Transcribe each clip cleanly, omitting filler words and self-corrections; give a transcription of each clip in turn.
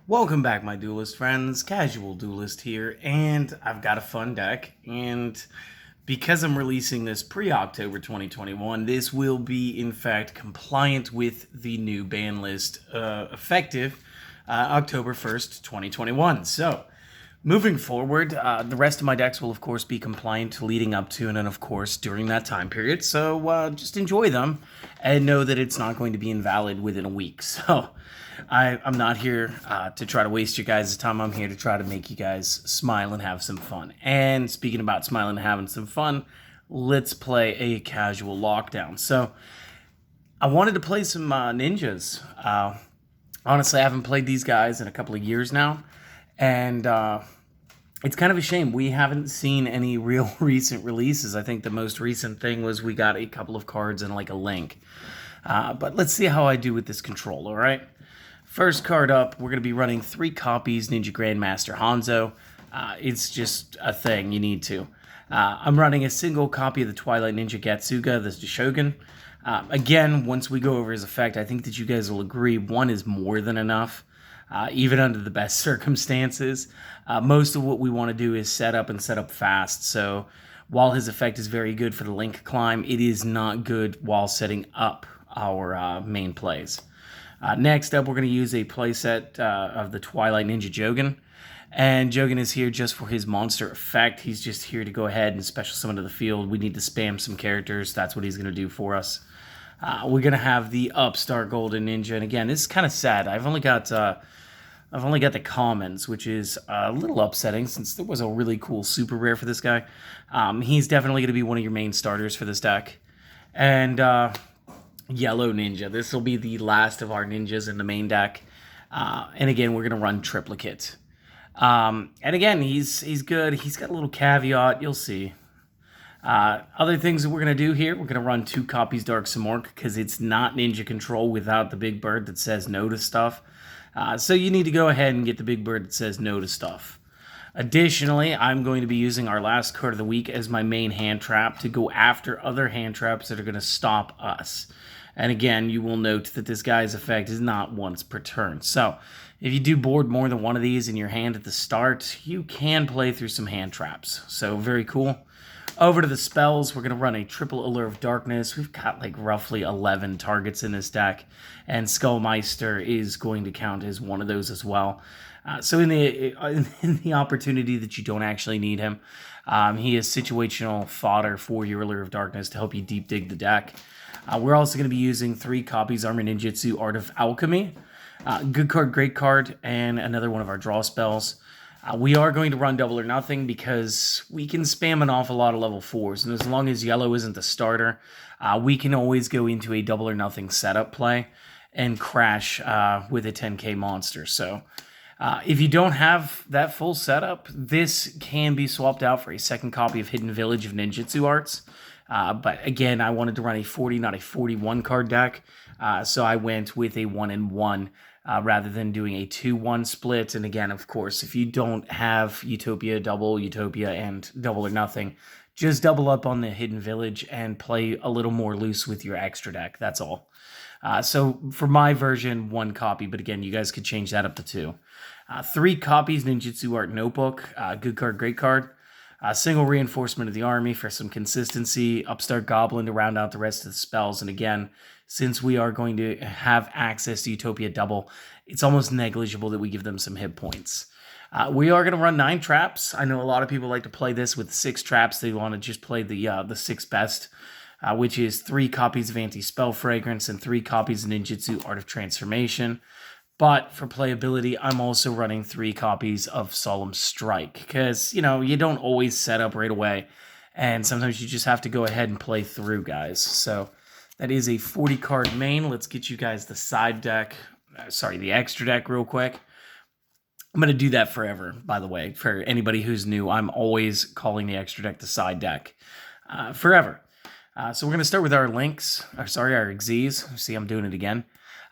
Welcome back, my duelist friends. Casual Duelist here, and I've got a fun deck. And because I'm releasing this pre-October 2021, this will be, in fact, compliant with the new ban list effective October 1st, 2021. So, moving forward, the rest of my decks will, of course, be compliant leading up to and then, of course, during that time period. So just enjoy them and know that it's not going to be invalid within a week. So I'm not here to try to waste your guys' time. I'm here to try to make you guys smile and have some fun. And speaking about smiling and having some fun, let's play a casual lockdown. So I wanted to play some ninjas. Honestly, I haven't played these guys in a couple of years now. And it's kind of a shame. We haven't seen any real recent releases. I think the most recent thing was we got a couple of cards and like a link. But let's see how I do with this control, all right? First card up, we're going to be running 3 copies Ninja Grandmaster Hanzo. It's just a thing, you need to. I'm running a single copy of the Twilight Ninja Gatsuga, the Shogun. Again, once we go over his effect, I think that you guys will agree 1 is more than enough. Even under the best circumstances. Most of what we want to do is set up fast. So while his effect is very good for the link climb, it is not good while setting up our main plays. Next up, we're going to use a playset of the Twilight Ninja Jogan. And Jogan is here just for his monster effect. He's just here to go ahead and special summon to the field. We need to spam some characters. That's what he's going to do for us. We're going to have the Upstart Golden Ninja. And again, this is kind of sad. I've only got the commons, which is a little upsetting since there was a really cool super rare for this guy. He's definitely going to be one of your main starters for this deck. And Yellow Ninja. This will be the last of our ninjas in the main deck. And again, we're going to run triplicate. And again, he's good. He's got a little caveat. You'll see. Other things that we're going to do here, we're going to run 2 copies Dark Samork because it's not ninja control without the big bird that says no to stuff. So you need to go ahead and get the big bird that says no to stuff. Additionally, I'm going to be using our last card of the week as my main hand trap to go after other hand traps that are going to stop us. And again, you will note that this guy's effect is not once per turn. So if you do board more than one of these in your hand at the start, you can play through some hand traps. So very cool. Over to the spells, we're going to run a triple Allure of Darkness. We've got like roughly 11 targets in this deck, and Skullmeister is going to count as one of those as well. So in the opportunity that you don't actually need him, he is situational fodder for your Allure of Darkness to help you deep dig the deck. We're also going to be using 3 copies Armor Ninjutsu Art of Alchemy. Good card, great card, and another one of our draw spells. We are going to run Double or Nothing because we can spam an awful lot of level 4s. And as long as yellow isn't the starter, we can always go into a Double or Nothing setup play and crash with a 10k monster. So if you don't have that full setup, this can be swapped out for a second copy of Hidden Village of Ninjutsu Arts. But again, I wanted to run a 40, not a 41 card deck. So I went with a 1-in-1 rather than doing a 2-1 split. And again, of course, if you don't have Utopia, and Double or Nothing, just double up on the Hidden Village and play a little more loose with your extra deck. That's all. So for my version, 1 copy, but again, you guys could change that up to 2. 3 copies Ninjutsu Art Notebook. Good card, great card. Single Reinforcement of the Army for some consistency. Upstart Goblin to round out the rest of the spells. And again, since we are going to have access to Utopia Double, it's almost negligible that we give them some hit points. We are going to run 9 traps. I know a lot of people like to play this with 6 traps. They want to just play the 6 best, which is 3 copies of Anti-Spell Fragrance and 3 copies of Ninjutsu Art of Transformation. But for playability, I'm also running 3 copies of Solemn Strike because, you don't always set up right away. And sometimes you just have to go ahead and play through, guys. So that is a 40-card main. Let's get you guys the side deck. The extra deck real quick. I'm going to do that forever, by the way. For anybody who's new, I'm always calling the extra deck the side deck. Forever. So we're going to start with our links. Our Xyz. See, I'm doing it again.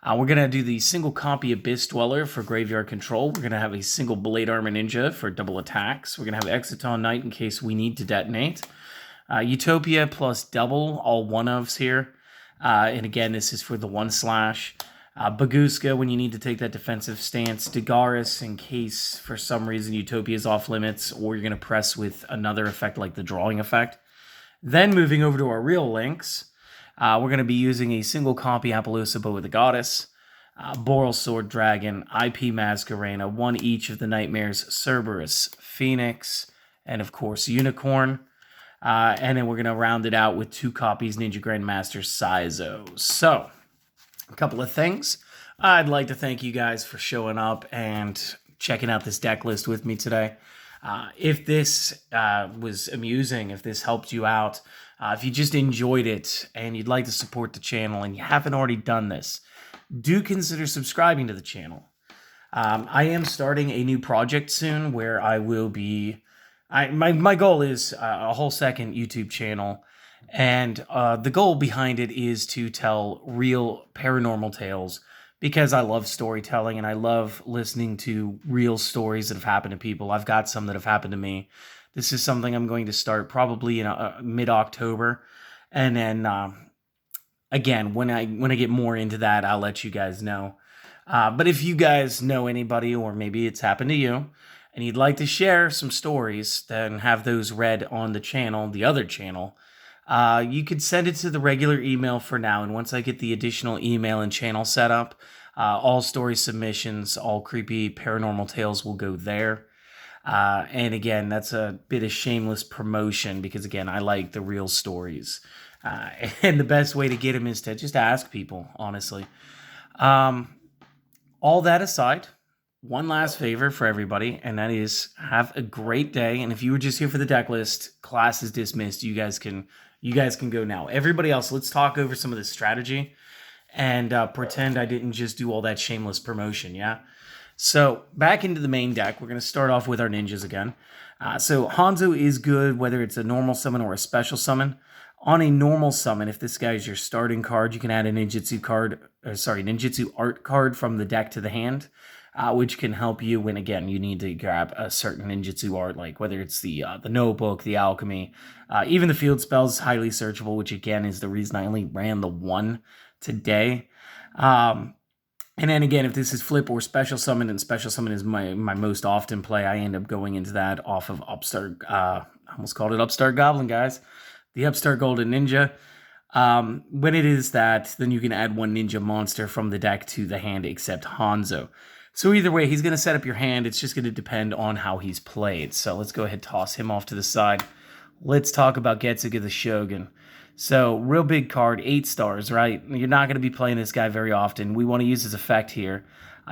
We're going to do the single copy Abyss Dweller for Graveyard Control. We're going to have a single Blade Armor Ninja for double attacks. We're going to have Exciton Knight in case we need to detonate. Utopia plus double, all one-ofs here. And again, this is for the 1/. Baguska when you need to take that defensive stance. Dagaris in case for some reason Utopia is off limits or you're going to press with another effect like the drawing effect. Then moving over to our real links, we're going to be using a single copy Appaloosa Bow of the Goddess, Boral Sword Dragon, IP Masquerena, one each of the Nightmares, Cerberus, Phoenix, and of course Unicorn. And then we're going to round it out with 2 copies Ninja Grandmaster Saizo. So, a couple of things. I'd like to thank you guys for showing up and checking out this deck list with me today. If this was amusing, if this helped you out, if you just enjoyed it and you'd like to support the channel and you haven't already done this, do consider subscribing to the channel. I am starting a new project soon where I will be... My goal is a whole second YouTube channel, and the goal behind it is to tell real paranormal tales because I love storytelling and I love listening to real stories that have happened to people. I've got some that have happened to me. This is something I'm going to start probably in mid-October, and then again, when I get more into that, I'll let you guys know. But if you guys know anybody, or maybe it's happened to you, and you'd like to share some stories, then have those read on the channel, the other channel, you could send it to the regular email for now. And once I get the additional email and channel set up, all story submissions, all creepy paranormal tales will go there. And again, that's a bit of shameless promotion because, again, I like the real stories. And the best way to get them is to just ask people, honestly. All that aside, one last favor for everybody, and that is have a great day. And if you were just here for the deck list, class is dismissed. You guys can go now. Everybody else, let's talk over some of this strategy and pretend I didn't just do all that shameless promotion, yeah? So back into the main deck, we're going to start off with our ninjas again. So Hanzo is good whether it's a normal summon or a special summon. On a normal summon, if this guy is your starting card, you can add a ninjutsu art card from the deck to the hand. Which can help you when, again, you need to grab a certain ninjutsu art, like whether it's the notebook, the alchemy, even the field spells, highly searchable, which again is the reason I only ran the one today. And then again, if this is flip or special summon, and special summon is my most often play, I end up going into that off of Upstart, I almost called it Upstart Goblin, guys. The Upstart Golden Ninja. When it is that, then you can add one ninja monster from the deck to the hand except Hanzo. So either way, he's going to set up your hand. It's just going to depend on how he's played. So let's go ahead and toss him off to the side. Let's talk about Getsuga the Shogun. So real big card, 8 stars, right? You're not going to be playing this guy very often. We want to use his effect here.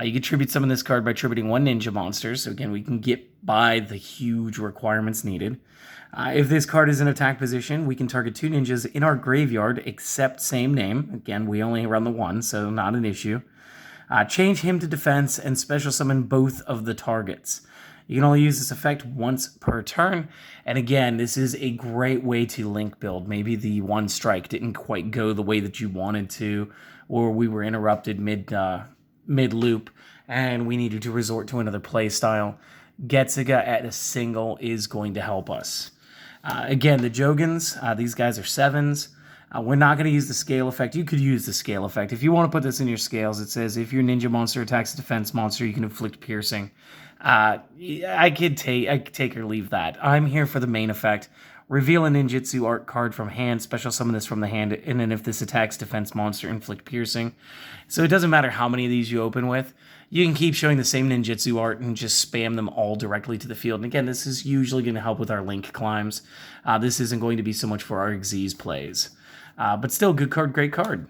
You can tribute summon this card by tributing one ninja monster. So again, we can get by the huge requirements needed. If this card is in attack position, we can target 2 ninjas in our graveyard except same name. Again, we only run the one, so not an issue. Change him to defense and special summon both of the targets. You can only use this effect once per turn. And again, this is a great way to link build. Maybe the one strike didn't quite go the way that you wanted to, or we were interrupted mid-loop and we needed to resort to another play style. Getsuga at a single is going to help us. Again, the Jogans, these guys are 7s. We're not going to use the scale effect. You could use the scale effect. If you want to put this in your scales, it says if your ninja monster attacks a defense monster, you can inflict piercing. I could take or leave that. I'm here for the main effect. Reveal a ninjutsu art card from hand, special summon this from the hand, and then if this attacks defense monster, inflict piercing. So it doesn't matter how many of these you open with. You can keep showing the same ninjutsu art and just spam them all directly to the field. And again, this is usually going to help with our link climbs. This isn't going to be so much for our Xyz plays. But still, good card, great card.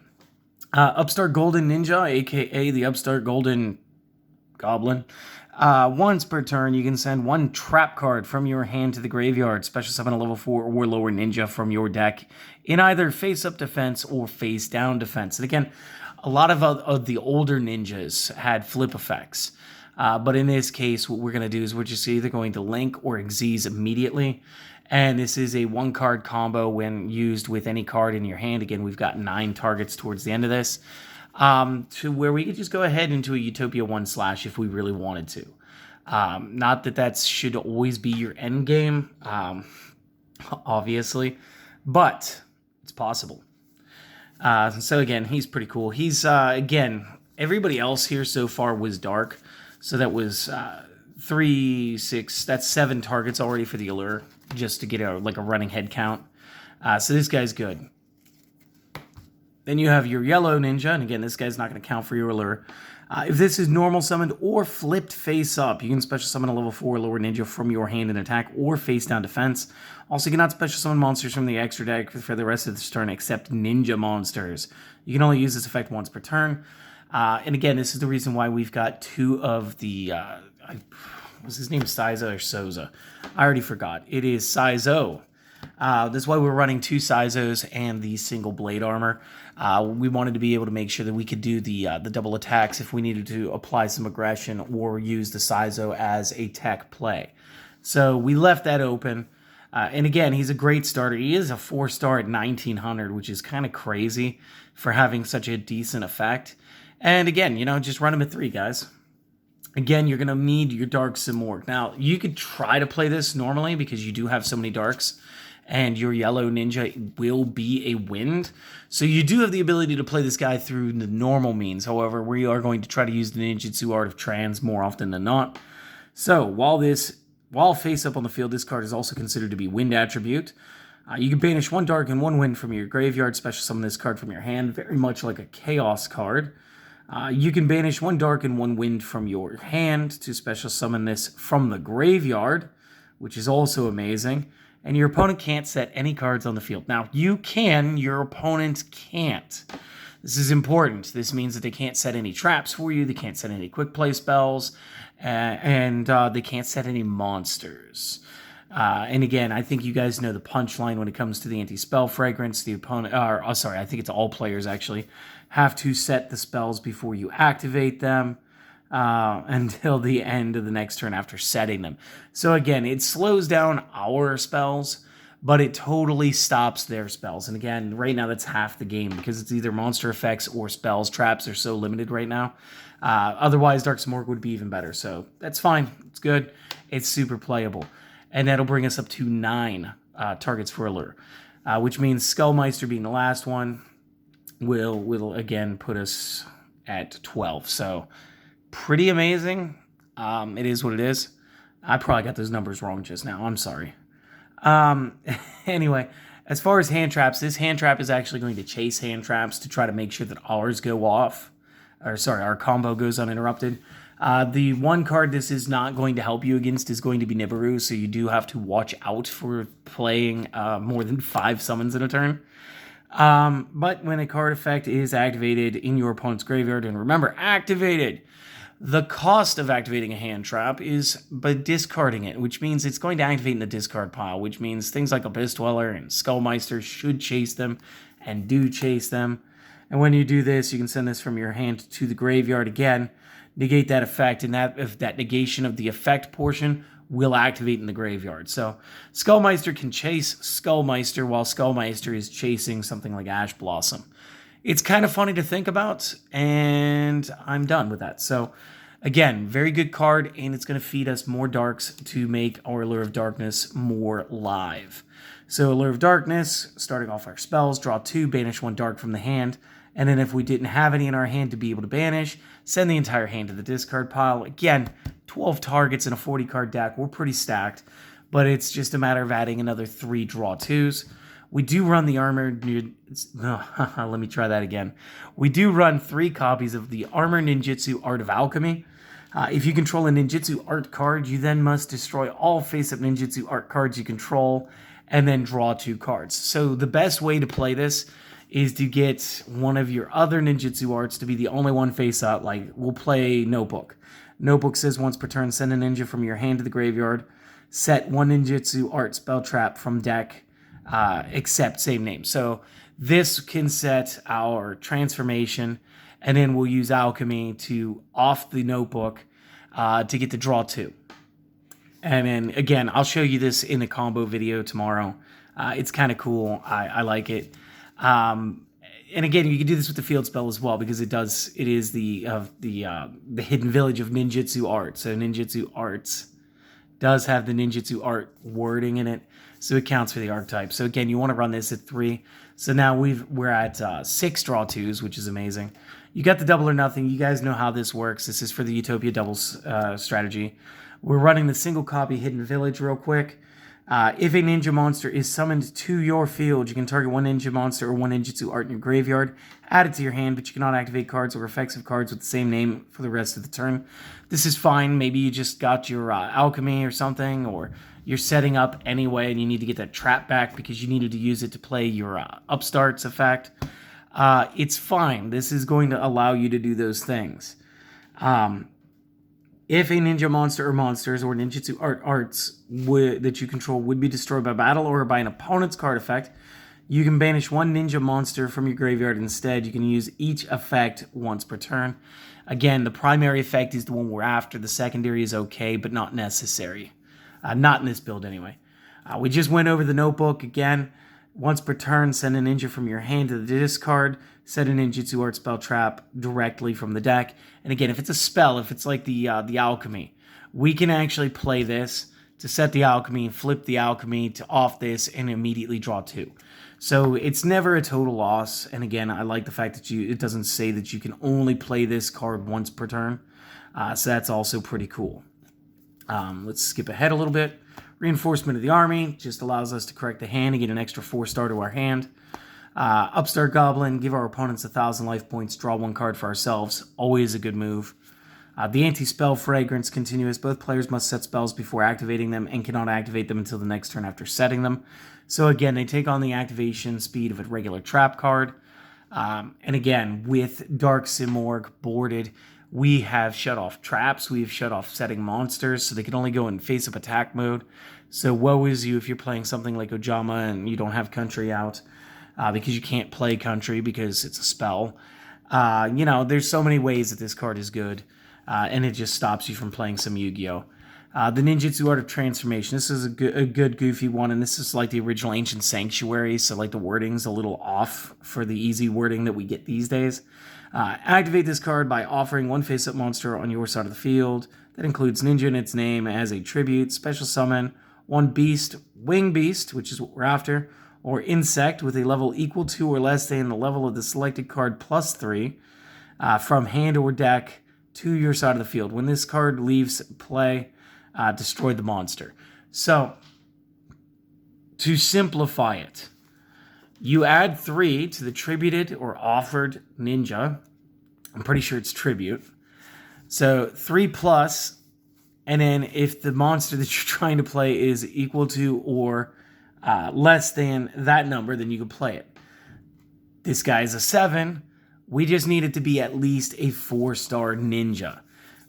Upstart Golden Ninja, a.k.a. the Upstart Golden Goblin. Once per turn, you can send one trap card from your hand to the graveyard. Special summon a level 4 or lower ninja from your deck in either face-up defense or face-down defense. And again, a lot of the older ninjas had flip effects. But in this case, what we're going to do is we're just either going to link or Xyz immediately. And this is a 1-card combo when used with any card in your hand. Again, we've got 9 targets towards the end of this. To where we could just go ahead into a Utopia 1/ if we really wanted to. Not that should always be your end game, obviously, but it's possible. So again, he's pretty cool. He's, again, Everybody else here so far was dark. So that was 3, 6, that's 7 targets already for the allure, just to get a running head count. So this guy's good. Then you have your yellow ninja, and again, this guy's not going to count for your allure. If this is normal summoned or flipped face up, you can special summon a level 4 lower ninja from your hand and attack or face down defense. Also, you cannot special summon monsters from the extra deck for the rest of this turn except ninja monsters. You can only use this effect once per turn. And again, this is the reason why we've got 2 of the... was his name Sizo or Soza? I already forgot. It is Sizo. That's why we're running 2 Sizos and the single blade armor. We wanted to be able to make sure that we could do the double attacks if we needed to apply some aggression or use the Sizo as a tech play. So we left that open. And again, he's a great starter. He is a 4-star at 1900, which is kind of crazy for having such a decent effect. And again, just run him at 3, guys. Again, you're going to need your darks some more. Now, you could try to play this normally because you do have so many darks, and your yellow ninja will be a wind. So you do have the ability to play this guy through the normal means. However, we are going to try to use the ninjutsu art of trans more often than not. So while face up on the field, this card is also considered to be wind attribute. You can banish 1 dark and 1 wind from your graveyard, special summon this card from your hand, very much like a chaos card. You can banish 1 dark and 1 wind from your hand to special summon this from the graveyard, which is also amazing. And your opponent can't set any cards on the field. Now, you can, your opponent can't. This is important. This means that they can't set any traps for you, they can't set any quick play spells, and they can't set any monsters. And again, I think you guys know the punchline when it comes to the anti-spell fragrance. The opponent, I think it's all players actually, have to set the spells before you activate them until the end of the next turn after setting them. So again, it slows down our spells, but it totally stops their spells. And again, right now that's half the game because it's either monster effects or spells. Traps are so limited right now. Otherwise, Dark Smorg would be even better. So that's fine. It's good. It's super playable. And that'll bring us up to 9 targets for allure, which means Skullmeister being the last one will again put us at 12. So pretty amazing. It is what it is. I probably got those numbers wrong just now. I'm sorry. Anyway, as far as hand traps, this hand trap is actually going to chase hand traps to try to make sure that ours go off. Our combo goes uninterrupted. The one card this is not going to help you against is going to be Nibiru, so you do have to watch out for playing more than 5 summons in a turn. But when a card effect is activated in your opponent's graveyard, and remember, activated, the cost of activating a hand trap is by discarding it, which means it's going to activate in the discard pile, which means things like Abyss Dweller and Skullmeister should chase them and do chase them. And when you do this, you can send this from your hand to the graveyard again, negate that effect, and that negation of the effect portion will activate in the graveyard. So Skullmeister can chase Skullmeister while Skullmeister is chasing something like Ash Blossom. It's kind of funny to think about, and I'm done with that. So again, very good card, and it's going to feed us more darks to make our Allure of Darkness more live. So Allure of Darkness, starting off our spells, draw 2, banish 1 dark from the hand, and then if we didn't have any in our hand to be able to banish, send the entire hand to the discard pile. Again, 12 targets in a 40-card deck. We're pretty stacked, but it's just a matter of adding another 3 draw 2s. We do run the armored... let me try that again. We do run 3 copies of the Armor Ninjutsu Art of Alchemy. If you control a Ninjutsu Art card, you then must destroy all face-up Ninjutsu Art cards you control, and then draw 2 cards. So the best way to play this is to get one of your other ninjutsu arts to be the only one face up. Like, we'll play Notebook. Notebook says once per turn, send a ninja from your hand to the graveyard. Set 1 ninjutsu art spell trap from deck, except same name. So this can set our transformation, and then we'll use alchemy to off the Notebook to get the draw 2. And then, again, I'll show you this in a combo video tomorrow. It's kind of cool. I like it. And again, you can do this with the field spell as well, because it is the hidden village of ninjutsu art. So ninjutsu arts does have the ninjutsu art wording in it, so it counts for the archetype. So again, you want to run this at 3. So now we're at 6 draw 2s, which is amazing. You got the double or nothing. You guys know how this works. This is for the Utopia doubles strategy. We're running the single copy Hidden Village real quick. If a ninja monster is summoned to your field, you can target one ninja monster or one ninjutsu art in your graveyard, add it to your hand, but you cannot activate cards or effects of cards with the same name for the rest of the turn. This is fine. Maybe you just got your alchemy or something, or you're setting up anyway and you need to get that trap back because you needed to use it to play your upstarts effect. It's fine. This is going to allow you to do those things. If a ninja monster or monsters or ninjutsu arts that you control would be destroyed by battle or by an opponent's card effect, you can banish one ninja monster from your graveyard instead. You can use each effect once per turn. Again, the primary effect is the one we're after. The secondary is okay, but not necessary. Not in this build anyway. We just went over the notebook again. Once per turn, send a ninja from your hand to the discard. Set a ninjutsu art spell trap directly from the deck. And again, if it's a spell, if it's like the alchemy, we can actually play this to set the alchemy and flip the alchemy to off this and immediately draw 2. So it's never a total loss. And again, I like the fact that it doesn't say that you can only play this card once per turn. So that's also pretty cool. Let's skip ahead a little bit. Reinforcement of the army just allows us to correct the hand and get an extra 4-star to our hand. Upstart Goblin, give our opponents 1,000 life points, draw 1 card for ourselves. Always a good move. The anti-spell Fragrance continuous. Both players must set spells before activating them and cannot activate them until the next turn after setting them. So again, they take on the activation speed of a regular trap card. And again, with Dark Simorg boarded, we have shut off traps, we've shut off setting monsters, so they can only go in face-up attack mode. So woe is you if you're playing something like Ojama and you don't have Country out, because you can't play Country because it's a spell. There's so many ways that this card is good, and it just stops you from playing some Yu-Gi-Oh! The Ninjutsu Art of Transformation. This is a good goofy one, and this is like the original Ancient Sanctuary, so like the wording's a little off for the easy wording that we get these days. Activate this card by offering one face-up monster on your side of the field. That includes Ninja in its name as a tribute. Special summon one beast, Wing Beast, which is what we're after, or Insect with a level equal to or less than the level of the selected card plus 3 from hand or deck to your side of the field. When this card leaves play, destroy the monster. So, to simplify it, you add 3 to the tributed or offered ninja. I'm pretty sure it's tribute. So 3 plus, and then if the monster that you're trying to play is equal to or less than that number, then you can play it. This guy is a 7. We just need it to be at least a 4-star ninja,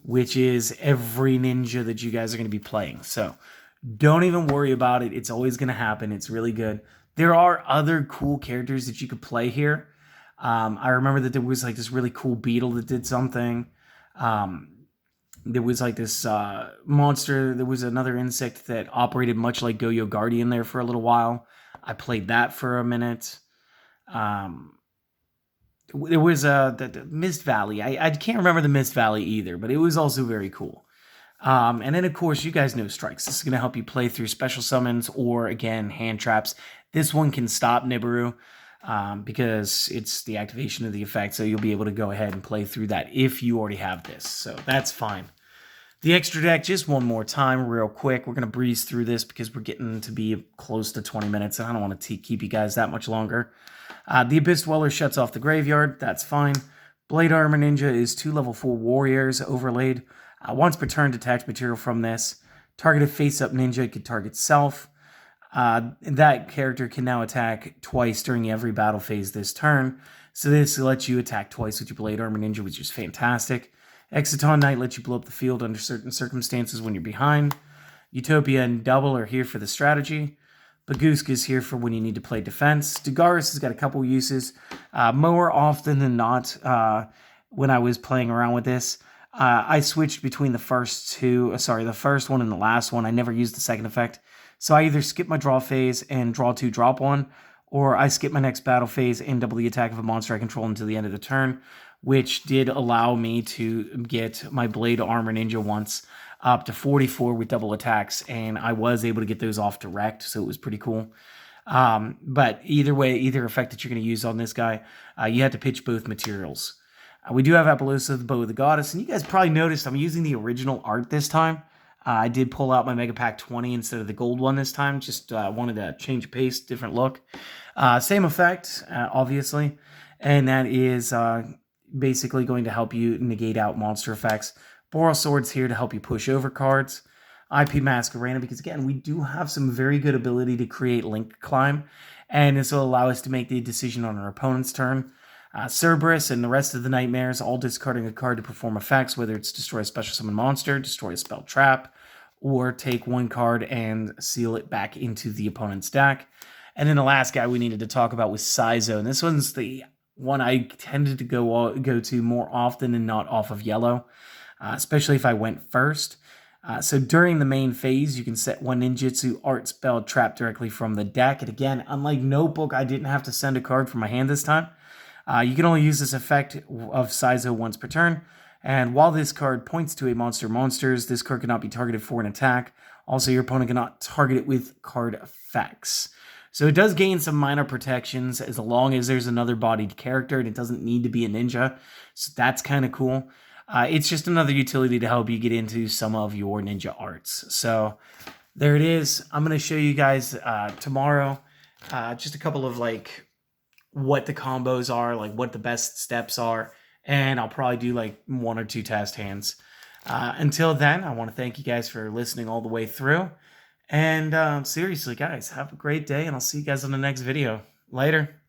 which is every ninja that you guys are going to be playing. So don't even worry about it. It's always going to happen. It's really good. There are other cool characters that you could play here. I remember that there was like this really cool beetle that did something. There was like this monster. There was another insect that operated much like Go-Yo Guardian there for a little while. I played that for a minute. There was the Mist Valley. I can't remember the Mist Valley either, but it was also very cool. And then, of course, you guys know strikes. This is going to help you play through special summons or, again, hand traps. This one can stop Nibiru because it's the activation of the effect, so you'll be able to go ahead and play through that if you already have this. So that's fine. The extra deck, just one more time real quick. We're going to breeze through this because we're getting to be close to 20 minutes, and I don't want to keep you guys that much longer. The Abyss Dweller shuts off the graveyard. That's fine. Blade Armor Ninja is 2 level 4 warriors overlaid. Once per turn, detach material from this. Targeted face-up ninja could target self. That character can now attack twice during every battle phase this turn. So this lets you attack twice with your Blade Armor Ninja, which is fantastic. Exciton Knight lets you blow up the field under certain circumstances when you're behind. Utopia and Double are here for the strategy. Baguska is here for when you need to play defense. Dugaris has got a couple uses. More often than not, when I was playing around with this, I switched between the first one and the last one. I never used the second effect. So I either skip my draw phase and draw 2, drop 1, or I skip my next battle phase and double the attack of a monster I control until the end of the turn, which did allow me to get my Blade Armor Ninja once up to 44 with double attacks, and I was able to get those off direct, so it was pretty cool. But either way, either effect that you're going to use on this guy, you have to pitch both materials. We do have Appaloosa, the Bow of the Goddess, and you guys probably noticed I'm using the original art this time. I did pull out my Mega Pack 20 instead of the gold one this time. Just wanted to change of pace, different look. Same effect, obviously, and that is basically going to help you negate out monster effects. Boral Sword's here to help you push over cards. IP Masquerena, because again, we do have some very good ability to create link climb, and this will allow us to make the decision on our opponent's turn. Cerberus and the rest of the Nightmares, all discarding a card to perform effects, whether it's destroy a special summon monster, destroy a spell trap, or take one card and seal it back into the opponent's deck. And then the last guy we needed to talk about was Sizo, and this one's the one I tended to go to more often and not off of yellow, especially if I went first. So during the main phase, you can set one ninjutsu, art, spell, trap directly from the deck. And again, unlike Notebook, I didn't have to send a card from my hand this time. You can only use this effect of Sizo once per turn. And while this card points to a monsters, this card cannot be targeted for an attack. Also, your opponent cannot target it with card effects. So it does gain some minor protections as long as there's another bodied character, and it doesn't need to be a ninja. So that's kind of cool. It's just another utility to help you get into some of your ninja arts. So there it is. I'm going to show you guys tomorrow just a couple of like what the combos are, like what the best steps are, and I'll probably do like 1 or 2 test hands. Until then, I want to thank you guys for listening all the way through. And seriously, guys, have a great day, and I'll see you guys on the next video. Later.